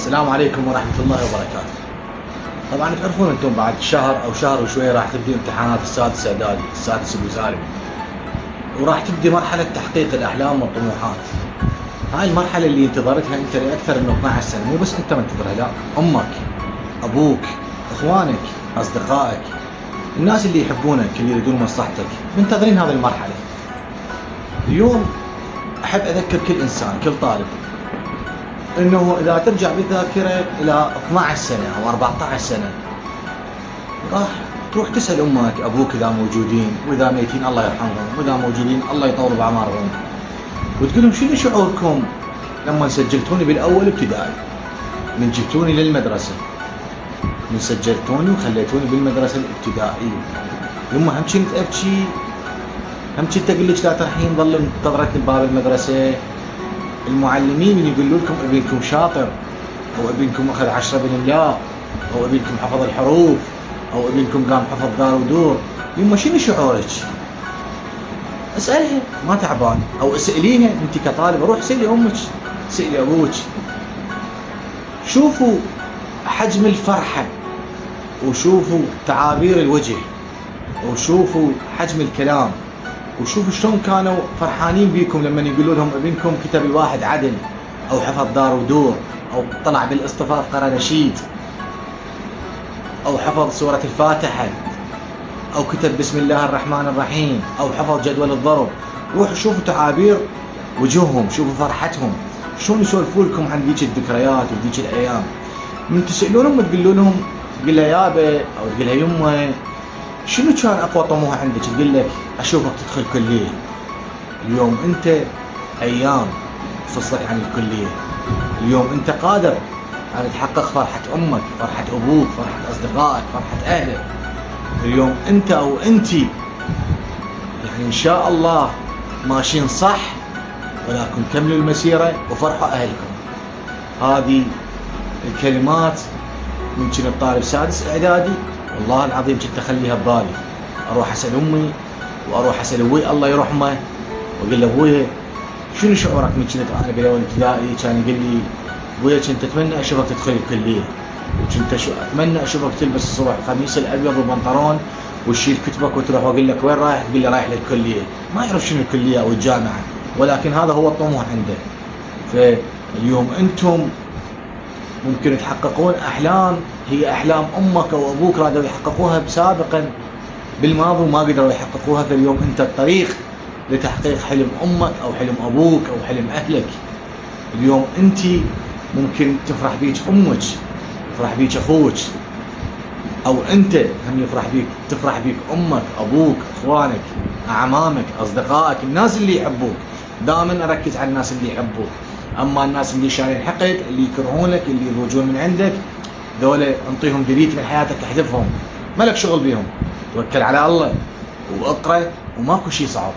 السلام عليكم ورحمة الله وبركاته. طبعا تعرفون انتم بعد شهر او شهر وشوية راح تبدي امتحانات السادس اعدادي، السادس الوزاري، وراح تبدي مرحلة تحقيق الاحلام والطموحات. هاي المرحلة اللي انتظرتها انت لاكثر من 12 سنة، مو بس انت منتظرها، لا، امك، ابوك، اخوانك، اصدقائك، الناس اللي يحبونك، اللي يريدون مصلحتك، منتظرين هذه المرحلة. اليوم احب اذكر كل انسان، كل طالب، انه اذا ترجع بالذاكره الى 12 سنه او 14 سنه، راح تروح تسال امك ابوك اذا موجودين، واذا ميتين الله يرحمهم، واذا موجودين الله يطول باعمارهم، وتقول لهم شنو شعوركم لما سجلتوني بالاول ابتدائي، من جبتوني للمدرسه، من سجلتوني وخليتوني بالمدرسه الابتدائيه. يما هم كنت ابكي، هم كنت اقول لك لا ترحين، ظل منتظرك بباب المدرسه. المعلمين اللي يقولوا لكم ابنكم شاطر، او ابنكم اخذ 10 بالاملاء، او ابنكم حفظ الحروف، او ابنكم قام حفظ دار ودور، يما شنو شعورك؟ اسالها، ما تعبان، او اساليها انت كطالبه، روح سالي امك، سالي ابوك. شوفوا حجم الفرحه، وشوفوا تعابير الوجه، وشوفوا حجم الكلام، وشوفوا شلون كانوا فرحانين بيكم لما يقولوا لهم ابنكم كتب الواحد عدل، او حفظ دار ودور، او طلع بالاصطفاف قرا نشيد، او حفظ سورة الفاتحة، او كتب بسم الله الرحمن الرحيم، او حفظ جدول الضرب. روحوا شوفوا تعابير وجوههم، شوفوا فرحتهم، شلون يسولفوا لكم عن ذيك الذكريات وذيك الايام. من تسالونهم تقولوا لهم، تقول لها يابا او تقول لها يمه شنو كان اقوى طموح عندك؟ تقول لك اشوفك تدخل كليه. اليوم انت ايام فصلك عن الكليه، اليوم انت قادر ان تحقق فرحه امك، فرحه ابوك، فرحه اصدقائك، فرحه اهلك. اليوم انت او انتي يعني ان شاء الله ماشيين صح، ولكن كملوا المسيره وفرحوا اهلكم. هذه الكلمات من كنت طالب سادس اعدادي، والله العظيم كنت اخليها ببالي، اروح اسال امي واروح اسال ابوي الله يرحمه، واقول له ابويا شنو شعورك من كنت انا بالاول ابتدائي؟ كان يقول لي ابويا كنت اتمنى اشوفك تدخل الكليه، وكنت اتمنى اشوفك تلبس الصبح القميص الابيض والبنطلون وتشيل كتبك وتروح، واقول لك وين رايح؟ تقول لي رايح للكليه. ما يعرف شنو الكليه او الجامعه، ولكن هذا هو الطموح عنده. فاليوم انتم ممكن تحققون احلام هي احلام امك او ابوك رادوا يحققوها سابقا بالماضي وما قدروا يحققوها. فاليوم انت الطريق لتحقيق حلم امك او حلم ابوك او حلم اهلك. اليوم انت ممكن تفرح بيك امك، يفرح بيك اخوك، او انت هم يفرح بيك، تفرح بيك امك، ابوك، اخوانك، اعمامك، اصدقائك، الناس اللي يحبوك. دائما اركز على الناس اللي يحبوك. اما الناس اللي شايلين حقد، اللي يكرهونك، اللي يروجون من عندك، ذولا انطيهم ديليت من حياتك، احذفهم، مالك شغل بيهم. توكل على الله واقرا، وماكو شيء صعب.